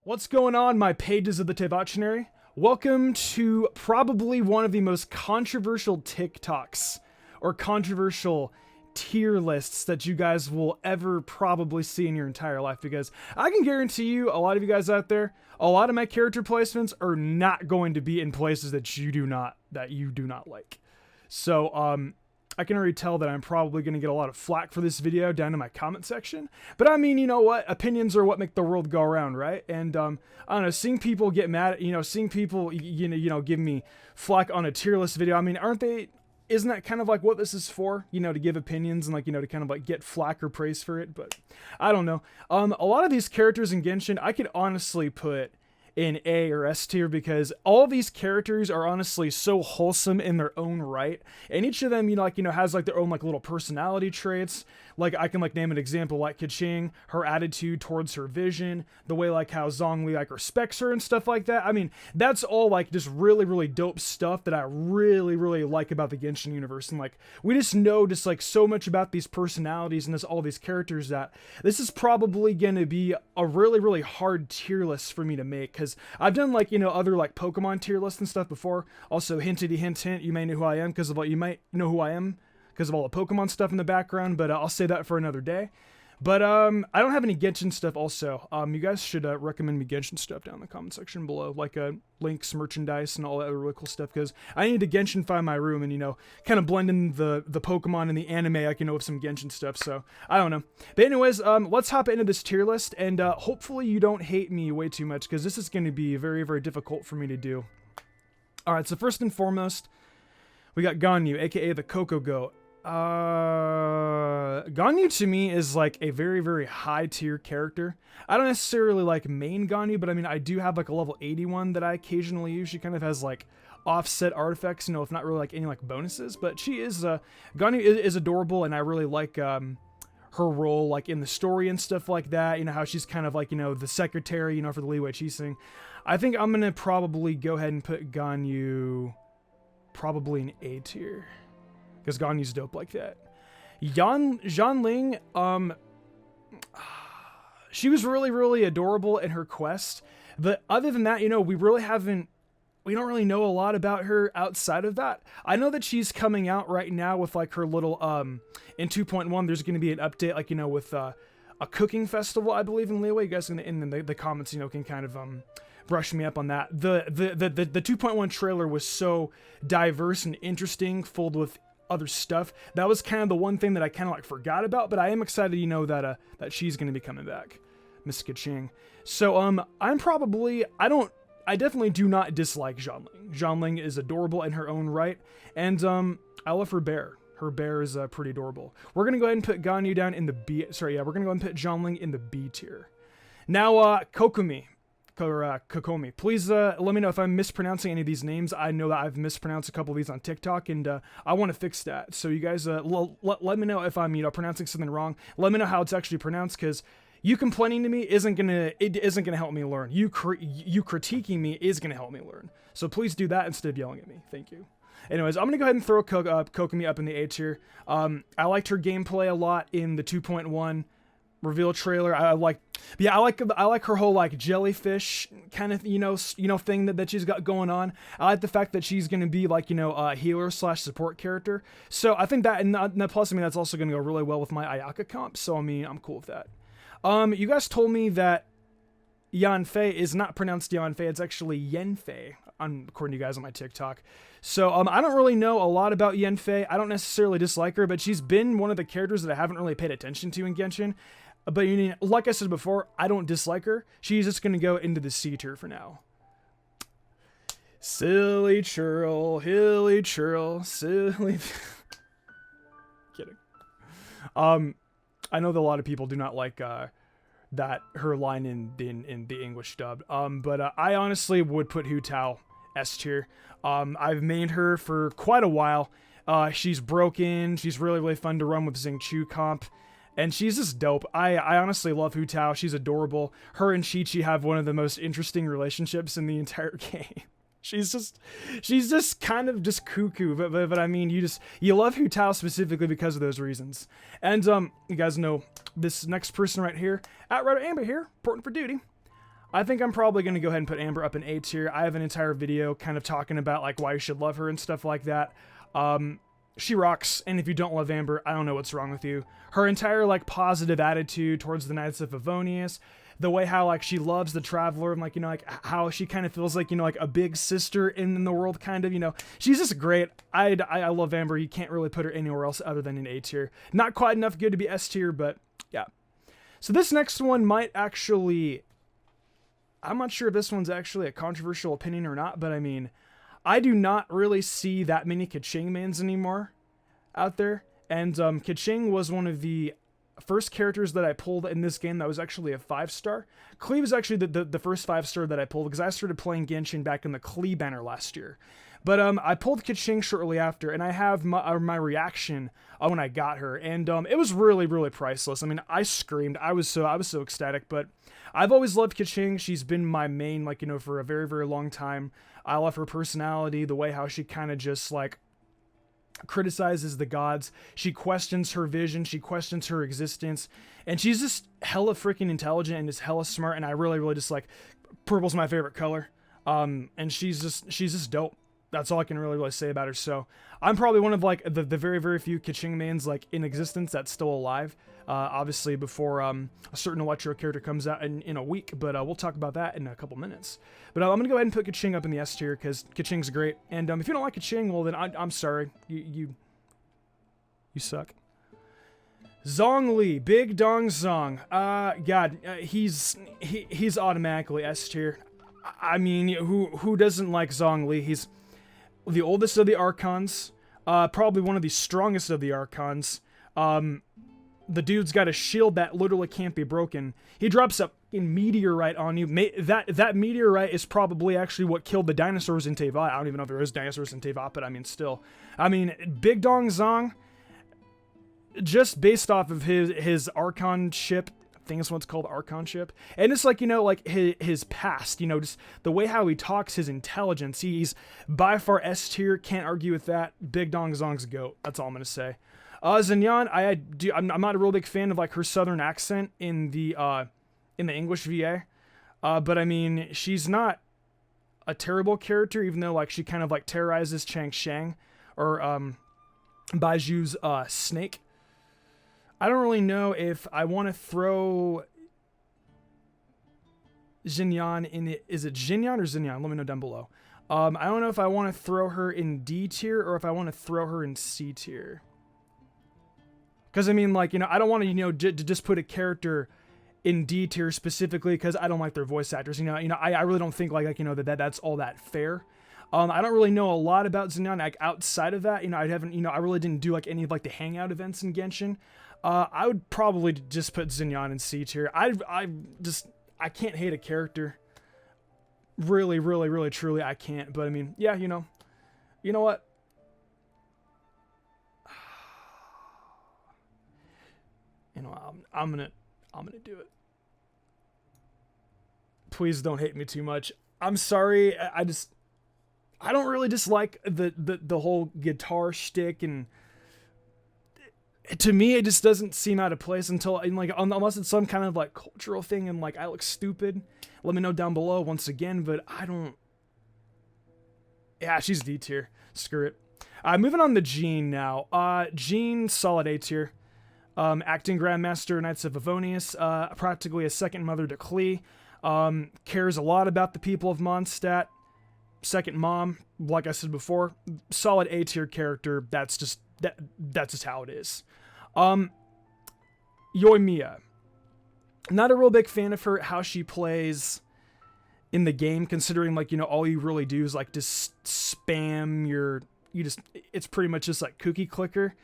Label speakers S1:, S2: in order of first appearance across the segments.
S1: What's going on, my pages of the Tevachinary? Welcome to probably one of the most controversial TikToks or controversial tier lists that you guys will ever probably see in your entire life, because I can guarantee you, a lot of you guys out there, a lot of my character placements are not going to be in places that you do not like. So, I can already tell that I'm probably going to get a lot of flack for this video down in my comment section. But I mean, you know what? Opinions are what make the world go around, right? And, I don't know, seeing people get mad at, seeing people, give me flack on a tier list video. I mean, isn't that kind of like what this is for? To give opinions and to kind of like get flack or praise for it? But I don't know. A lot of these characters in Genshin, I could honestly put in A or S tier, because all these characters are honestly so wholesome in their own right, and each of them has their own little personality traits. Like I can name an example, like Keqing, her attitude towards her vision, the way how Zhongli respects her and stuff like that. I mean, that's all just really dope stuff that I really like about the Genshin universe. And we just know so much about these personalities and all these characters that this is probably gonna be a really hard tier list for me to make, because I've done other Pokemon tier lists and stuff before. Also, hintity hint, you may know who I am because of all the Pokemon stuff in the background, but I'll say that for another day. But I don't have any Genshin stuff also. You guys should recommend me Genshin stuff down in the comment section below, links, merchandise, and all that other really cool stuff, because I need to Genshin-fy my room and, kind of blend in the Pokemon and the anime, with some Genshin stuff, so I don't know. But anyways, let's hop into this tier list, and hopefully you don't hate me way too much, because this is going to be very difficult for me to do. Alright, so first and foremost, we got Ganyu, aka the Coco Goat. Ganyu to me is a very high tier character. I don't necessarily like main Ganyu, but I mean, I do have a level 81 that I occasionally use. She kind of has offset artifacts, if not really any bonuses, but she is, Ganyu is adorable, and I really like, her role, in the story and stuff like that, how she's kind of the secretary, for the Li Wei Qixing. I think I'm gonna probably go ahead and put Ganyu probably in A tier, because Ganyu's dope like that. Zhongli, she was really adorable in her quest, but other than that, we don't really know a lot about her outside of that. I know that she's coming out right now with her little, in 2.1, there's going to be an update, with, a cooking festival, I believe, in Li Wei. You guys in the comments, can kind of, brush me up on that. The 2.1 trailer was so diverse and interesting, filled with other stuff. That was kind of the one thing that I kind of forgot about, but I am excited, that she's going to be coming back, Miss Keqing. So, I definitely do not dislike Zhongli. Zhongli is adorable in her own right, and, I love her bear. Her bear is, pretty adorable. We're gonna go ahead and put Ganyu down in the B, we're gonna go ahead and put Zhongli in the B tier. Now, Kokomi. Kokomi. Please let me know if I'm mispronouncing any of these names. I know that I've mispronounced a couple of these on TikTok, and I want to fix that. So you guys let me know if I'm pronouncing something wrong. Let me know how it's actually pronounced, because you complaining to me isn't gonna help me learn. You critiquing me is gonna help me learn. So please do that instead of yelling at me. Thank you. Anyways, I'm gonna go ahead and throw Kokomi up in the A tier. I liked her gameplay a lot in the 2.1 reveal trailer. I like her whole jellyfish kind of thing that she's got going on. I like the fact that she's gonna be a healer / support character. So I think that, and plus that's also gonna go really well with my Ayaka comp. So I mean, I'm cool with that. You guys told me that Yanfei is not pronounced Yanfei, it's actually Yenfei, according to you guys on my TikTok. So, I don't really know a lot about Yenfei. I don't necessarily dislike her, but she's been one of the characters that I haven't really paid attention to in Genshin. But, like I said before, I don't dislike her. She's just gonna go into the C tier for now. Silly churl, hilly churl, silly... Kidding. I know that a lot of people do not like, that her line in the English dub. But I honestly would put Hu Tao S tier. I've mained her for quite a while. She's broken. She's really fun to run with Xingqiu comp. And she's just dope. I honestly love Hu Tao. She's adorable. Her and Chi-Chi have one of the most interesting relationships in the entire game. She's just kind of just cuckoo, but I mean, you love Hu Tao specifically because of those reasons. And you guys know this next person right here, at Amber here, important for duty. I think I'm probably going to go ahead and put Amber up in A tier. I have an entire video kind of talking about like why you should love her and stuff like that. She rocks, and if you don't love Amber, I don't know what's wrong with you. Her entire like positive attitude towards the Knights of Favonius, the way how like she loves the Traveler, and like, you know, like how she kind of feels like, you know, like a big sister in the world, kind of, you know, she's just great. I love Amber. You can't really put her anywhere else other than in A tier. Not quite enough good to be S tier, but yeah. So this next one might actually, I'm not sure if this one's actually a controversial opinion or not, but I mean, I do not really see that many Keqing mains anymore out there. And Keqing was one of the first characters that I pulled in this game that was actually a 5-star. Klee was actually the first 5-star that I pulled because I started playing Genshin back in the Klee banner last year. But I pulled Keqing shortly after, and I have my reaction when I got her, and it was really, really priceless. I mean, I screamed. I was so ecstatic. But I've always loved Keqing. She's been my main, like, you know, for a very, very long time. I love her personality, the way how she kind of just like criticizes the gods. She questions her vision. She questions her existence, and she's just hella freaking intelligent and is hella smart. And I really, really just like, purple's my favorite color. And she's just dope. That's all I can really say about her. So I'm probably one of like the very, very few Keqing mains like in existence that's still alive. Obviously before a certain Electro character comes out in a week, but we'll talk about that in a couple minutes. But I'm gonna go ahead and put Keqing up in the S tier because Keqing's great. And if you don't like Keqing, well then I'm sorry, you suck. Zhongli, Big Dong Zong. God, he's automatically S tier. I mean, who doesn't like Zhongli? He's the oldest of the Archons, probably one of the strongest of the Archons. The dude's got a shield that literally can't be broken. He drops a meteorite on you. That meteorite is probably actually what killed the dinosaurs in Teyvat. I don't even know if there is dinosaurs in Teyvat, but I mean, still. I mean, Big Dong Zong, just based off of his Archon ship, I think it's what's called Archon ship, and it's like, you know, like his past, you know, just the way how he talks, his intelligence, he's by far S tier, can't argue with that. Big Dong Zong's GOAT, that's all I'm gonna say. Xinyan, I'm not a real big fan of like her southern accent in the English VA, but I mean, she's not a terrible character, even though like she kind of like terrorizes Chang Shang or Baiju's snake. I don't really know if I want to throw Xinyan in it. Is it Xinyan or Xinyan? Let me know down below. I don't know if I want to throw her in D tier or if I want to throw her in C tier. Because, I mean, like, you know, I don't want to, you know, just put a character in D tier specifically because I don't like their voice actors. You know, I really don't think, like you know, that's all that fair. I don't really know a lot about Xinyan, like, outside of that. You know, I haven't, you know, I really didn't do, like, any of, like, the hangout events in Genshin. I would probably just put Xinyan in C tier. I can't hate a character. Really, really, really, truly, I can't. But, I mean, yeah, you know what? You know, I'm gonna do it. Please don't hate me too much. I'm sorry. I don't really dislike the whole guitar shtick, and to me it just doesn't seem out of place unless it's some kind of like cultural thing and like I look stupid. Let me know down below once again, but I don't. Yeah, she's D tier. Screw it. Moving on to Jean now. Jean, solid A tier. Acting Grandmaster, Knights of Favonius, practically a second mother to Klee. Cares a lot about the people of Mondstadt. Second mom, like I said before, solid A tier character. That's just how it is. Yoimiya, not a real big fan of her, how she plays in the game, considering like, you know, all you really do is like just spam it's pretty much just like cookie clicker.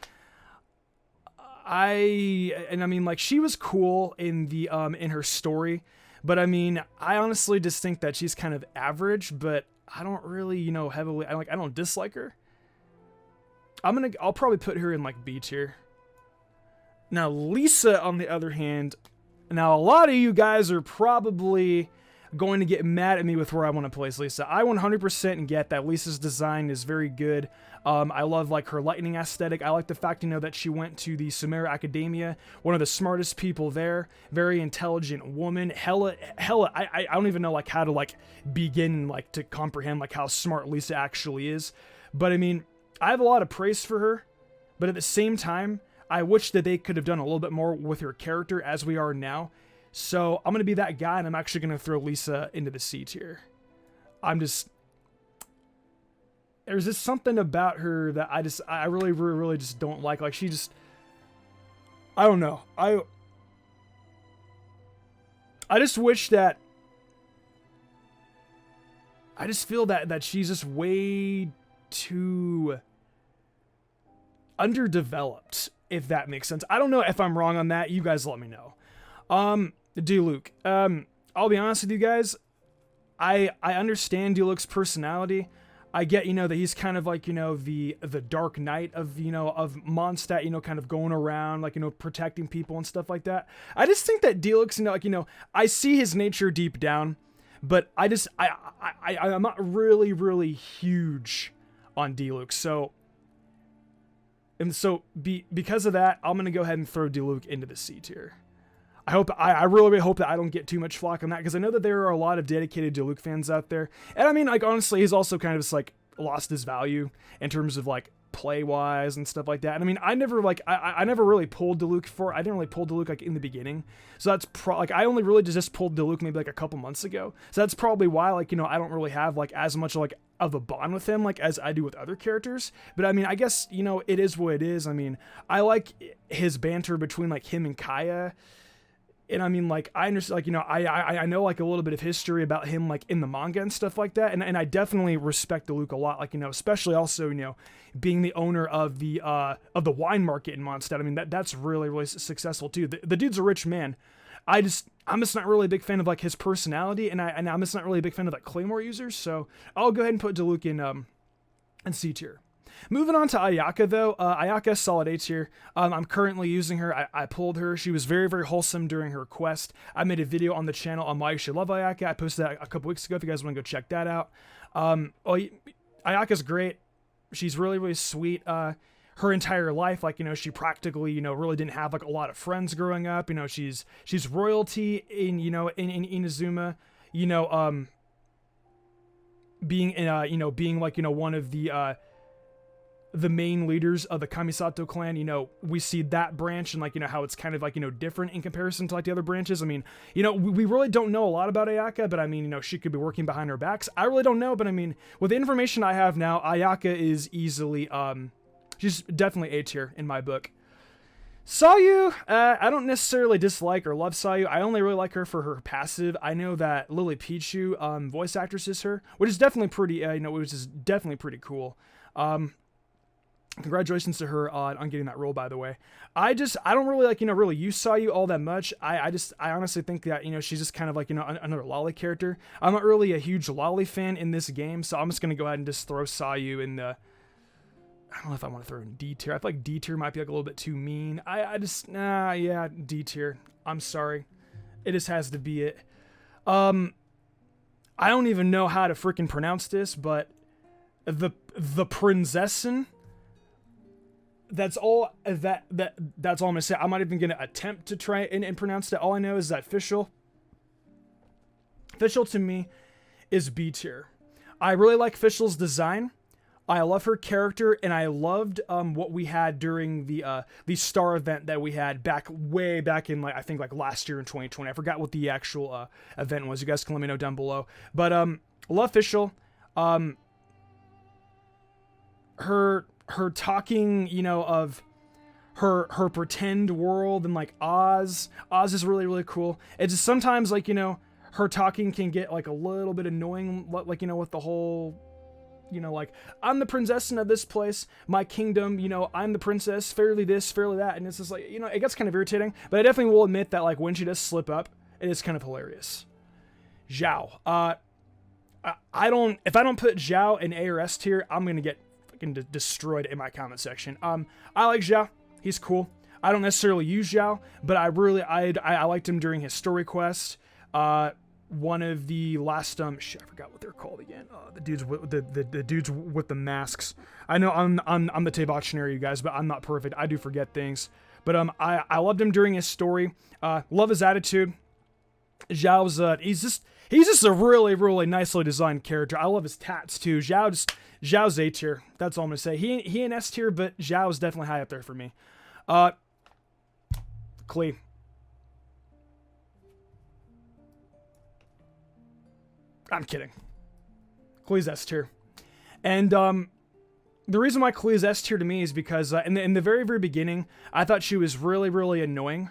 S1: I mean, like, she was cool in the in her story, but I mean, I honestly just think that she's kind of average, but I don't really, you know, I don't dislike her. I'll probably put her in like B tier. Now Lisa, on the other hand, now a lot of you guys are probably going to get mad at me with where I want to place Lisa. I 100% get that Lisa's design is very good. I love like her lightning aesthetic. I like the fact, you know, that she went to the Sumeru Academia, one of the smartest people there, very intelligent woman. Hella, I don't even know like how to like begin like to comprehend like how smart Lisa actually is. But I mean, I have a lot of praise for her, but at the same time, I wish that they could have done a little bit more with her character as we are now. So I'm going to be that guy, and I'm actually going to throw Lisa into the C tier. There's just something about her that I really, really, really just don't like. Like, she just, I don't know. I just wish that, I just feel that she's just way too underdeveloped, if that makes sense. I don't know if I'm wrong on that. You guys let me know. Diluc. I'll be honest with you guys. I understand Diluc's personality. I get, you know, that he's kind of like, you know, the Dark Knight of, you know, of Mondstadt, you know, kind of going around, like, you know, protecting people and stuff like that. I just think that Diluc's, you know, like, you know, I see his nature deep down, but I'm not really, really huge on Diluc. So, because of that, I'm going to go ahead and throw Diluc into the C tier. I really hope that I don't get too much flack on that, because I know that there are a lot of dedicated Diluc fans out there. And I mean, like, honestly, he's also kind of just, like, lost his value in terms of, like, play-wise and stuff like that. And I mean, I never really pulled Diluc I didn't really pull Diluc, like, in the beginning. So that's I only really just pulled Diluc maybe, like, a couple months ago. So that's probably why, like, you know, I don't really have, like, as much, like, of a bond with him, like, as I do with other characters. But I mean, I guess, you know, it is what it is. I mean, I like his banter between, like, him and Kaya. And I mean, like, I understand, like, you know, I know, like, a little bit of history about him, like, in the manga and stuff like that. And I definitely respect Diluc a lot, like, you know, especially also, you know, being the owner of the wine market in Mondstadt. I mean, that's really, really successful too. The dude's a rich man. I'm just not really a big fan of, like, his personality, and I'm just not really a big fan of, like, Claymore users. So I'll go ahead and put Diluc in C tier. Moving on to Ayaka, though. Ayaka, solid A tier. I'm currently using her. I pulled her. She was very, very wholesome during her quest. I made a video on the channel on why you should love Ayaka. I posted that a couple weeks ago if you guys want to go check that out. Ayaka's great. She's really, really sweet. Her entire life, like, you know, she practically, you know, really didn't have, like, a lot of friends growing up. You know, she's royalty in, you know, in Inazuma. You know, being like, you know, one of the main leaders of the Kamisato clan. You know, we see that branch and, like, you know, how it's kind of, like, you know, different in comparison to, like, the other branches. I mean, you know, we really don't know a lot about Ayaka, but I mean, you know, she could be working behind our backs. I really don't know, but I mean, with the information I have now, Ayaka is easily, she's definitely A tier in my book. Sayu, I don't necessarily dislike or love Sayu. I only really like her for her passive. I know that Lily Pichu, voice actress is her, which is definitely pretty, which is definitely pretty cool. Congratulations to her on getting that role, by the way. I don't really, like, you know, really use Sayu all that much. I honestly think that, you know, she's just kind of like, you know, another Lolly character. I'm not really a huge Lolly fan in this game, so I'm just going to go ahead and just throw Sayu in the, I don't know if I want to throw in D tier. I feel like D tier might be, like, a little bit too mean. Yeah, D tier. I'm sorry. It just has to be it. I don't even know how to freaking pronounce this, but the Prinzessin. That's all that's all I'm gonna say. I'm not even gonna attempt to try and pronounce that. All I know is that Fischl to me is B tier. I really like Fischl's design. I love her character, and I loved what we had during the star event that we had way back in, like, I think, like, last year in 2020. I forgot what the actual event was. You guys can let me know down below. But love Fischl. Her talking, you know, of her pretend world and, like, Oz is really, really cool. It's just sometimes, like, you know, her talking can get, like, a little bit annoying, like, you know, with the whole, you know, like, I'm the princess of this place, my kingdom, you know, I'm the princess, fairly this, fairly that, and it's just like, you know, it gets kind of irritating, but I definitely will admit that, like, when she does slip up, it is kind of hilarious. Xiao. If I don't put Xiao in A or S tier, I'm gonna get destroyed in my comment section. I like Xiao. He's cool. I don't necessarily use Xiao, but I liked him during his story quest. one of the last shit, I forgot what they're called again. The dudes with the dudes with the masks. I know I'm the Tebachinary, you guys, but I'm not perfect. I do forget things. But I loved him during his story. Love his attitude. Xiao's he's just a really, really nicely designed character. I love his tats too. Xiao's A tier. That's all I'm gonna say. He in S tier, but Xiao's definitely high up there for me. Klee. I'm kidding. Klee's S tier. And the reason why Klee is S tier to me is because in the very, very beginning, I thought she was really, really annoying.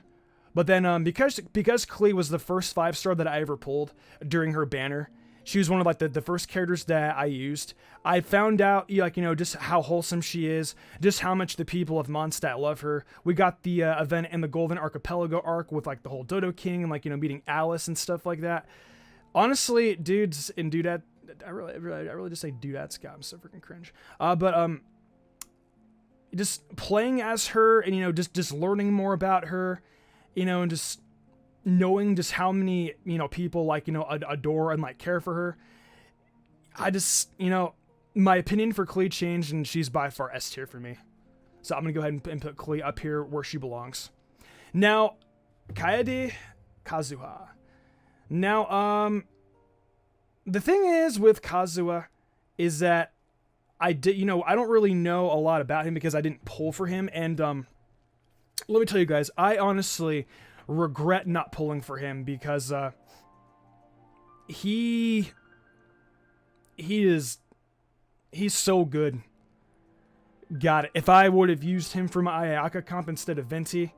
S1: But then because Klee was the first 5-star that I ever pulled during her banner, she was one of like the first characters that I used. I found out just how wholesome she is, just how much the people of Mondstadt love her. We got the event in the Golden Archipelago arc with like the whole Dodo King and meeting Alice and stuff like that. Honestly, dudes and dudette, I really just say dudettes. God, I'm so freaking cringe. But just playing as her and just learning more about her, and just knowing just how many people adore and care for her. I just my opinion for Klee changed, and she's by far S tier for me. So I'm gonna go ahead and put Klee up here where she belongs. Now, Klee and Kazuha. Now, the thing is with Kazuha is that I don't really know a lot about him because I didn't pull for him. And, let me tell you guys, I honestly regret not pulling for him because, he's so good. Got it. If I would have used him for my Ayaka comp instead of Venti,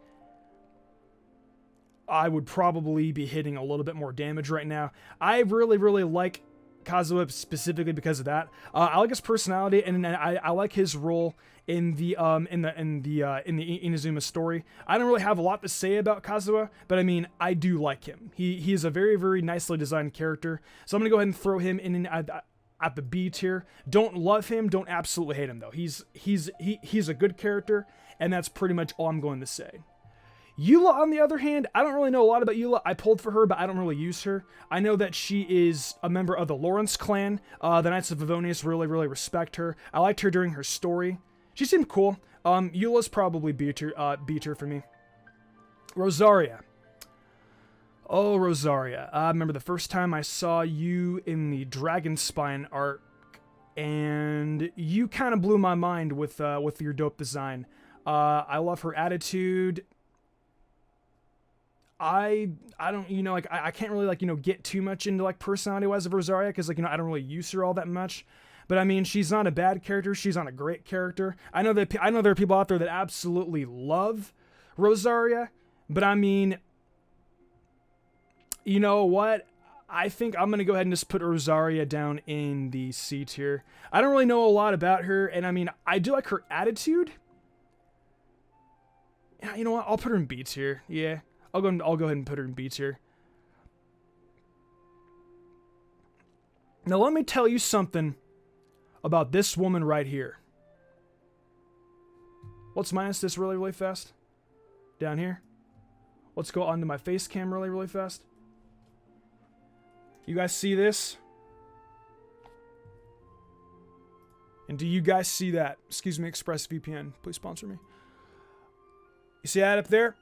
S1: I would probably be hitting a little bit more damage right now. I really, really like Kazuha specifically because of that. I like his personality, and I like his role in the Inazuma story. I don't really have a lot to say about Kazuha, but I mean, I do like him. He is a very, very nicely designed character. So I'm gonna go ahead and throw him in at the B tier. Don't love him, don't absolutely hate him though. He's a good character, and that's pretty much all I'm going to say. Eula, on the other hand, I don't really know a lot about Eula. I pulled for her, but I don't really use her. I know that she is a member of the Lawrence clan. The Knights of Favonius really, really respect her. I liked her during her story. She seemed cool. Eula's probably B tier for me. Rosaria. Oh, Rosaria. I remember the first time I saw you in the Dragonspine arc, and you kind of blew my mind with your dope design. I love her attitude. I don't, I can't really, get too much into, personality-wise of Rosaria, because, I don't really use her all that much. But, I mean, she's not a bad character. She's not a great character. I know there are people out there that absolutely love Rosaria, but, I mean, you know what? I think I'm going to go ahead and just put Rosaria down in the C tier. I don't really know a lot about her, and, I mean, I do like her attitude. Yeah, you know what? I'll put her in B tier, yeah. I'll go ahead and put her in B tier. Now let me tell you something about this woman right here. Let's minus this really, really fast. Down here. Let's go onto my face cam really, really fast. You guys see this? And do you guys see that? Excuse me, ExpressVPN. Please sponsor me. You see that up there?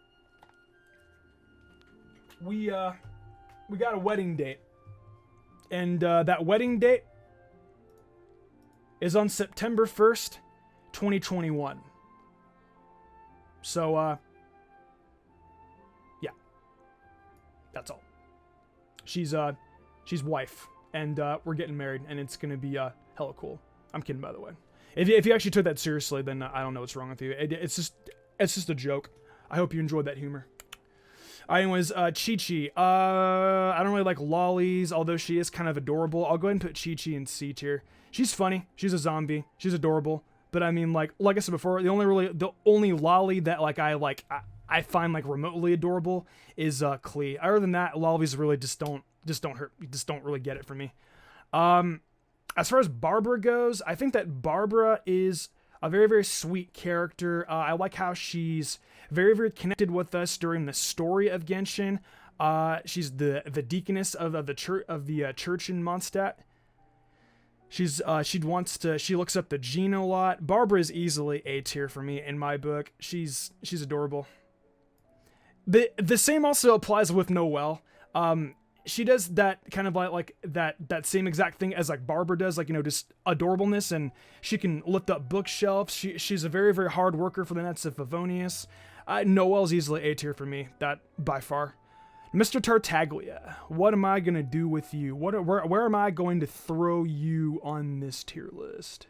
S1: We got a wedding date, and that wedding date is on September 1st, 2021. So, yeah, that's all. She's wife, and we're getting married, and it's gonna be hella cool. I'm kidding, by the way. If you actually took that seriously, then I don't know what's wrong with you. It's just a joke. I hope you enjoyed that humor. Anyways, Chi-Chi. I don't really like lollies, although she is kind of adorable. I'll go ahead and put Chi-Chi in C tier. She's funny. She's a zombie. She's adorable. But I mean, like I said before, the only lolly that I find remotely adorable is Klee. Other than that, lollies really just don't really get it for me. As far as Barbara goes, I think that Barbara is a very, very sweet character. I like how she's very, very connected with us during the story of Genshin. She's the deaconess of the church in Mondstadt. She looks up to Jean a lot. Barbara is easily A tier for me in my book. She's adorable. The same also applies with Noelle. She does that kind of like that same exact thing as like Barbara does, like, you know, just adorableness, and she can lift up bookshelves. She's a very, very hard worker for the Knights of Favonius. Noelle's easily A tier for me, that by far. Mr. Tartaglia, what am I gonna do with you? Where am I going to throw you on this tier list?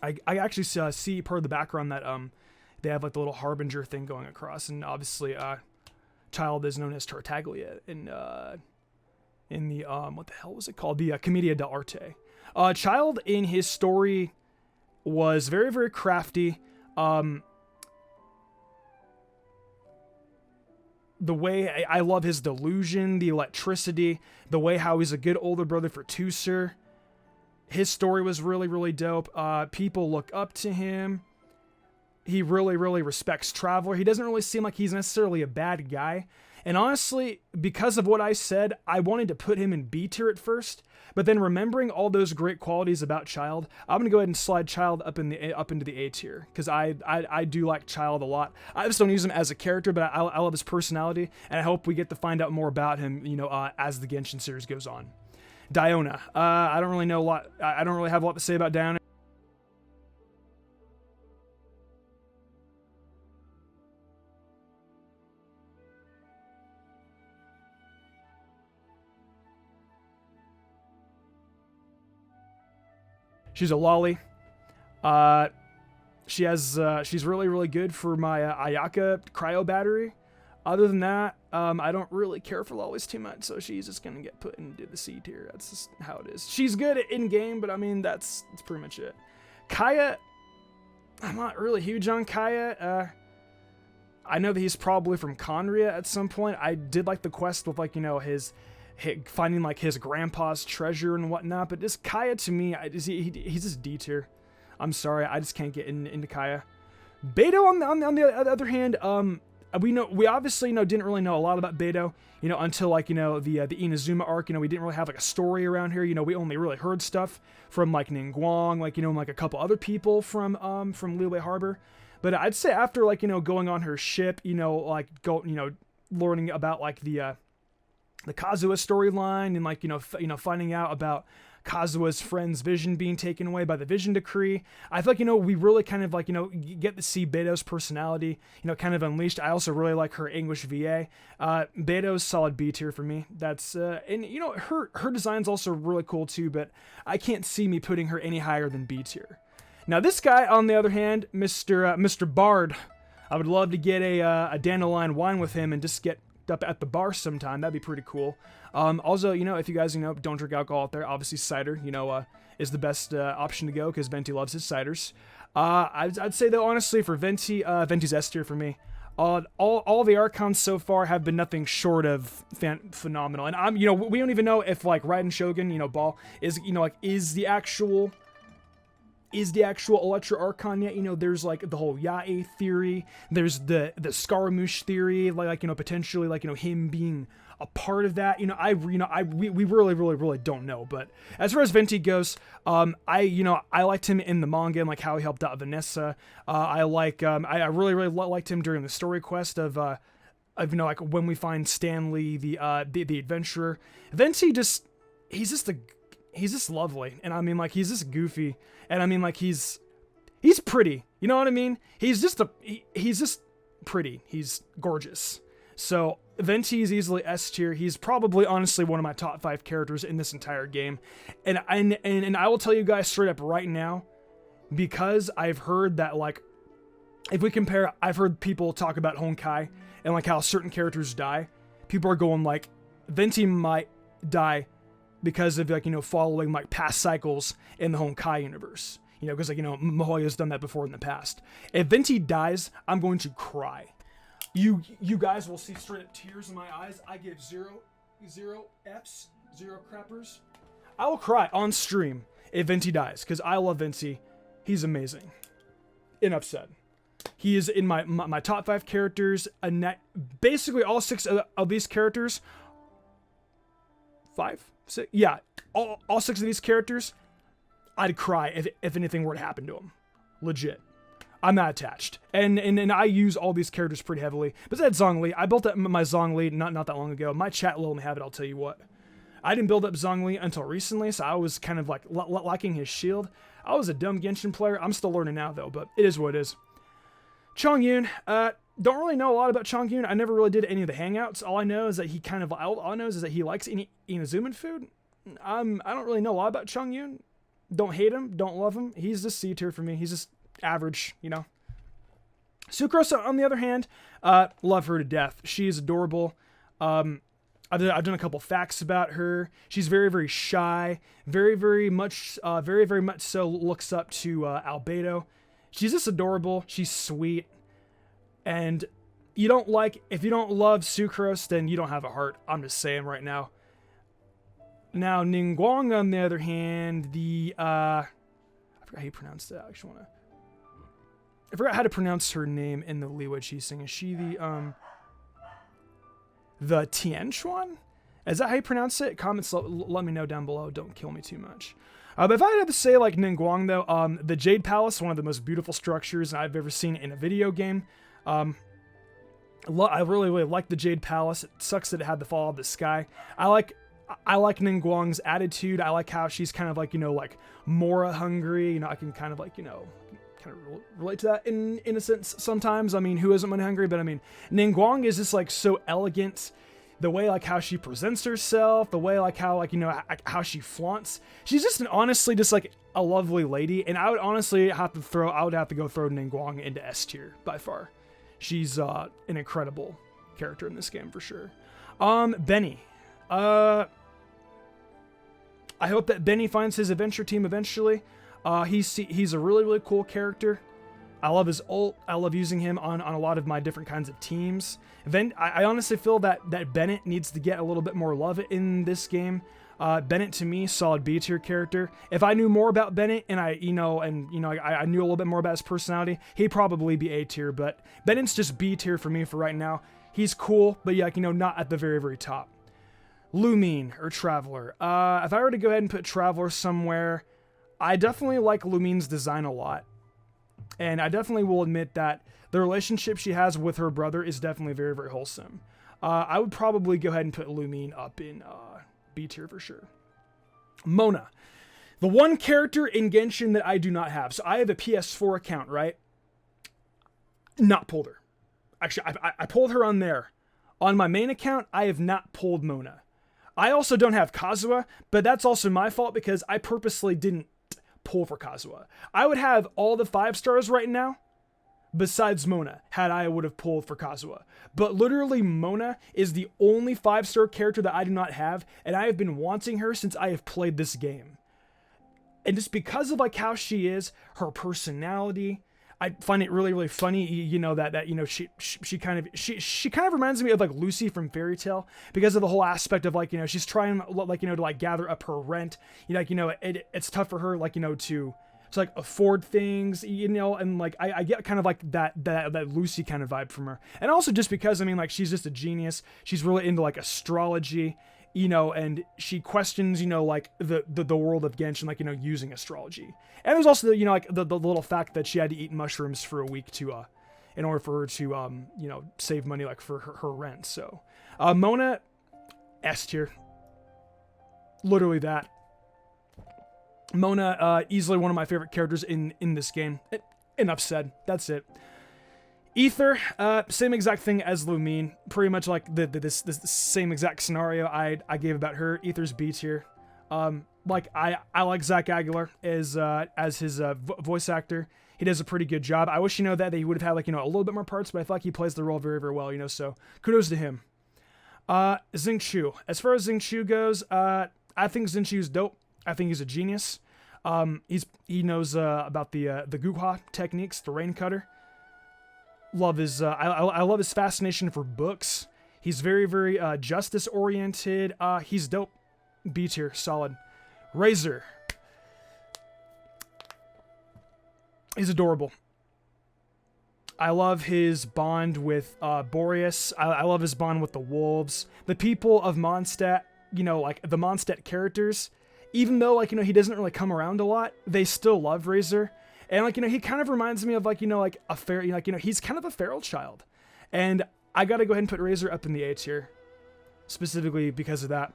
S1: I actually see part of the background that they have like the little harbinger thing going across, and obviously Child is known as Tartaglia in the what the hell was it called? The Commedia dell'arte. Child in his story was very, very crafty. The way I love his delusion, the electricity, the way how he's a good older brother for Tusser. His story was really, really dope. People look up to him. He really, really respects Traveler. He doesn't really seem like he's necessarily a bad guy. And honestly, because of what I said, I wanted to put him in B tier at first. But then remembering all those great qualities about Child, I'm going to go ahead and slide Child up into the A tier. Because I do like Child a lot. I just don't use him as a character, but I love his personality. And I hope we get to find out more about him, you know, as the Genshin series goes on. Diona. I don't really know a lot. I don't really have a lot to say about Diona. She's a lolly. She's really, really good for my Ayaka cryo battery. Other than that, I don't really care for lollies too much, so she's just gonna get put into the C tier. That's just how it is. She's good at in-game, but I mean, that's pretty much it. Kaya, I'm not really huge on Kaya. I know that he's probably from Conria at some point. I did like the quest with, like, you know, his finding like his grandpa's treasure and whatnot, but this Kaya to me, he's just D tier. I'm sorry, I just can't get into Kaya. Beto on the other hand, we obviously, you know, didn't really know a lot about Beto, you know, until, like, you know, the Inazuma arc. You know, we didn't really have like a story around here. You know, we only really heard stuff from like Ningguang, like, you know, like a couple other people from Liyue Harbor. But I'd say after, like, you know, going on her ship, you know, like learning about like the Kazuha storyline, and like, you know, finding out about Kazuha's friend's vision being taken away by the Vision Decree. I feel like, you know, we really kind of, like, you know, get to see Beto's personality, you know, kind of unleashed. I also really like her English VA. Beto's solid B tier for me. That's and, you know, her design's also really cool too, but I can't see me putting her any higher than B tier. Now this guy, on the other hand, Mr. Bard, I would love to get a dandelion wine with him and just get up at the bar sometime. That'd be pretty cool. Also, you know, if you guys, you know, don't drink alcohol out there, obviously cider, you know, is the best option to go, because Venti loves his ciders. I'd say though, honestly, for Venti, Venti's S tier for me. All the Archons so far have been nothing short of phenomenal, and you know, we don't even know if like Raiden Shogun, you know, Ball is, you know, like is the actual Electra Archon yet. You know, there's like the whole Yae theory, there's the Scaramouche theory, like, you know, potentially, like, you know, him being a part of that. You know, we really don't know. But as far as Venti goes, I liked him in the manga and like how he helped out Vanessa. I really liked him during the story quest of you know, like when we find Stanley the adventurer. Venti he's just lovely, and I mean, like, he's just goofy, and I mean, like, he's pretty, you know what I mean? He's just pretty, he's gorgeous. So Venti is easily S tier. He's probably, honestly, one of my top 5 characters in this entire game, and I will tell you guys straight up right now, because I've heard that, like, if we compare, I've heard people talk about Honkai and like how certain characters die. People are going like, Venti might die because of, like, you know, following like past cycles in the Honkai universe. You know, because, like, you know, Mihoyo's done that before in the past. If Venti dies, I'm going to cry. You guys will see straight up tears in my eyes. I give zero Fs, 0 crappers. I will cry on stream if Venti dies, because I love Venti. He's amazing. Enough said. He is in my top 5 characters. Basically, all 6 of these characters. 5? 6? Yeah, all 6 of these characters, I'd cry if anything were to happen to them. Legit. I'm not attached. And I use all these characters pretty heavily. Besides Zhongli, I built up my Zhongli not that long ago. My chat will only have it, I'll tell you what. I didn't build up Zhongli until recently, so I was kind of like lacking his shield. I was a dumb Genshin player. I'm still learning now, though, but it is what it is. Chongyun, don't really know a lot about Chongyun. I never really did any of the hangouts. All I know is that all I know is that he likes Inazuma food. I don't really know a lot about Chongyun. Don't hate him, don't love him. He's just C tier for me. He's just average, you know. Sucrose, on the other hand, love her to death. She is adorable. I've done a couple facts about her. She's very, very shy. Very much so looks up to Albedo. She's just adorable. She's sweet. And if you don't love Sucrose, then you don't have a heart. I'm just saying right now. Now, Ningguang, on the other hand, I forgot how you pronounce that. I forgot how to pronounce her name in the language she's singing. Is she the Tianchuan? Is that how you pronounce it? Comments, let me know down below. Don't kill me too much. But if I had to say, like, Ningguang, though, the Jade Palace, one of the most beautiful structures I've ever seen in a video game. I really, really like the Jade Palace. It sucks that it had to fall out of the sky. I like Ningguang's attitude. I like how she's kind of like, like Mora hungry. I can kind of like, kind of relate to that in a sense sometimes. I mean, who isn't money hungry? But I mean, Ningguang is just like so elegant. The way like how she presents herself, the way like how how she flaunts. She's just honestly just like a lovely lady. And I would honestly have to go throw Ningguang into S tier by far. She's an incredible character in this game for sure. Benny. I hope that Benny finds his adventure team eventually. He's a really, really cool character. I love his ult. I love using him on a lot of my different kinds of teams. I honestly feel that Bennett needs to get a little bit more love in this game. Bennett, to me, solid B tier character. If I knew more about Bennett and I knew a little bit more about his personality, he'd probably be A tier. But Bennett's just B tier for me for right now. He's cool, but yeah, not at the very, very top. Lumine or Traveler. If I were to go ahead and put Traveler somewhere, I definitely like Lumine's design a lot. And I definitely will admit that the relationship she has with her brother is definitely very, very wholesome. I would probably go ahead and put Lumine up in B tier for sure. Mona. The one character in Genshin that I do not have. So I have a PS4 account, right? Not pulled her. Actually, I pulled her on there. On my main account, I have not pulled Mona. I also don't have Kazuha, but that's also my fault because I purposely didn't pull for Kazuha. I would have all the 5 stars right now, besides Mona, I would have pulled for Kazuha. But literally, Mona is the only 5-star character that I do not have, and I have been wanting her since I have played this game. And just because of like how she is, her personality, I find it really, really funny, she kind of reminds me of like Lucy from Fairy Tail because of the whole aspect of like, she's trying to like gather up her rent. It's tough for her, to like afford things, and like I get kind of like that Lucy kind of vibe from her. And also just because, like she's just a genius. She's really into like astrology, and she questions, like the world of Genshin, like, using astrology. And there's also, like the little fact that she had to eat mushrooms for a week to, in order for her to, save money, like for her rent. So, Mona, S tier. Literally that. Mona, easily one of my favorite characters in this game. Enough said. That's it. Ether, same exact thing as Lumine. Pretty much like this same exact scenario I gave about her. Ether's B tier. Like I like Zach Aguilar as his voice actor. He does a pretty good job. I wish that he would have had like a little bit more parts, but I feel like he plays the role very, very well. So kudos to him. Xingqiu. As far as Xingqiu goes, I think Xingqiu's dope. I think he's a genius. He knows about the Guhua techniques, the rain cutter. Love his I love his fascination for books. He's very, very justice oriented. He's dope. B tier, solid. Razor. He's adorable. I love his bond with Boreas. I love his bond with the wolves. The people of Mondstadt, you know, like the Mondstadt characters, even though, like, you know, he doesn't really come around a lot, they still love Razor. And, like, you know, he kind of reminds me of, like, you know, like a fair, like, you know, he's kind of a feral child. And I gotta go ahead and put Razor up in the A tier, specifically because of that.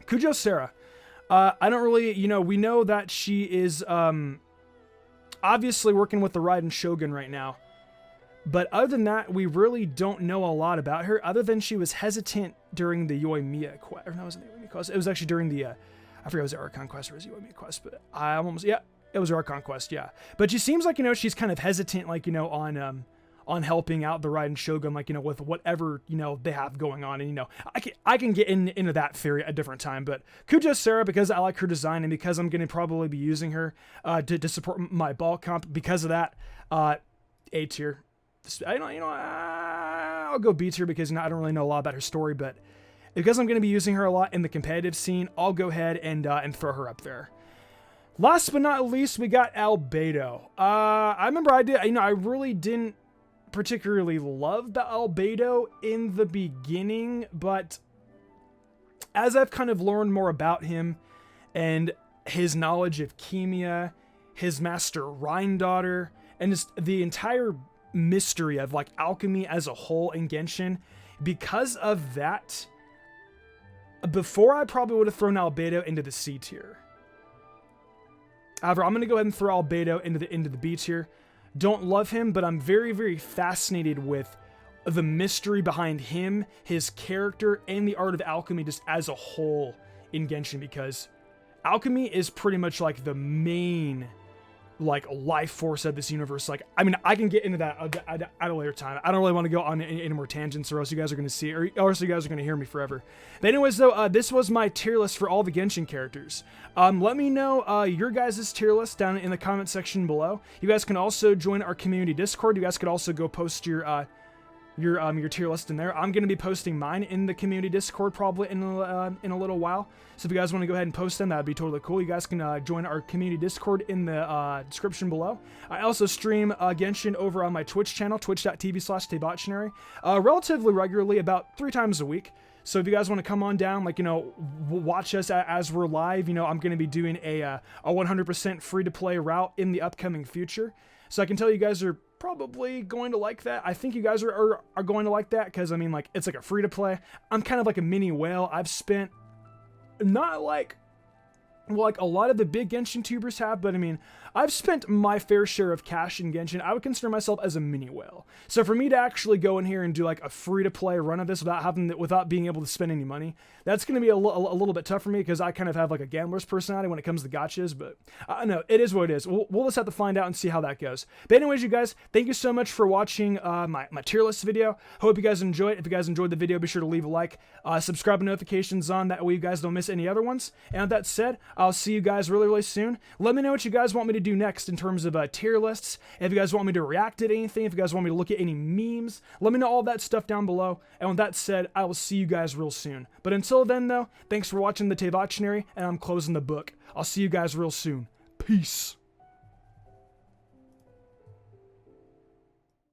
S1: Kujo Sarah. I don't really, you know, we know that she is obviously working with the Raiden Shogun right now. But other than that, we really don't know a lot about her, other than she was hesitant during the Yoimiya quest. Or no, it wasn't the Yoimiya quest. It was actually during the, I forget if it was the Archon quest or it was the Yoimiya quest, but I almost, yeah, it was the Archon quest, yeah. But she seems like, you know, she's kind of hesitant, like, you know, on helping out the Raiden Shogun, like, you know, with whatever, you know, they have going on. And, you know, I can get into that theory at a different time. But Kujo Sarah, because I like her design and because I'm going to probably be using her to support my ball comp, because of that, A tier. I'll go B tier because, you know, I don't really know a lot about her story, but because I'm going to be using her a lot in the competitive scene, I'll go ahead and throw her up there. Last but not least, we got Albedo. I remember I really didn't particularly love the Albedo in the beginning, but as I've kind of learned more about him and his knowledge of Chemia, his master Rhine-daughter, and just the entire mystery of, like, alchemy as a whole in Genshin, because of that, before I probably would have thrown Albedo into the C tier. However, I'm going to go ahead and throw Albedo into the B tier. Don't love him, but I'm very, very fascinated with the mystery behind him, his character, and the art of alchemy just as a whole in Genshin, because alchemy is pretty much like the main, like, life force of this universe. Like, I mean, I can get into that at a later time. I don't really want to go on any more tangents, or else you guys are going to see, or else you guys are going to hear me forever. But anyways, though, this was my tier list for all the Genshin characters. Let me know your guys' tier list down in the comment section below. You guys can also join our community Discord. You guys could also go post your tier list in there. I'm going to be posting mine in the community Discord probably in a little while. So if you guys want to go ahead and post them, that'd be totally cool. You guys can join our community Discord in the description below. I also stream Genshin over on my Twitch channel, twitch.tv/Tebotchinary, relatively regularly, about 3 times a week. So if you guys want to come on down, like, you know, watch us as we're live, you know, I'm going to be doing a 100% free-to-play route in the upcoming future. So I can tell you guys are probably going to like that. I think you guys are going to like that because, I mean, like, it's like a free-to-play. I'm kind of like a mini whale. I've spent not like a lot of the big Genshin tubers have, but I mean, I've spent my fair share of cash in Genshin. I would consider myself as a mini whale. So for me to actually go in here and do like a free-to-play run of this without being able to spend any money, that's going to be a little bit tough for me because I kind of have like a gambler's personality when it comes to gachas, but I know it is what it is. We'll just have to find out and see how that goes. But anyways, you guys, thank you so much for watching my tier list video. Hope you guys enjoyed it. If you guys enjoyed the video, be sure to leave a like, subscribe and notifications on, that way you guys don't miss any other ones. And with that said, I'll see you guys really, really soon. Let me know what you guys want me to do next in terms of tier lists. If you guys want me to react to anything, if you guys want me to look at any memes, let me know all that stuff down below. And with that said, I will see you guys real soon. But until then, though, thanks for watching the Tebotchinary, and I'm closing the book. I'll see you guys real soon. Peace.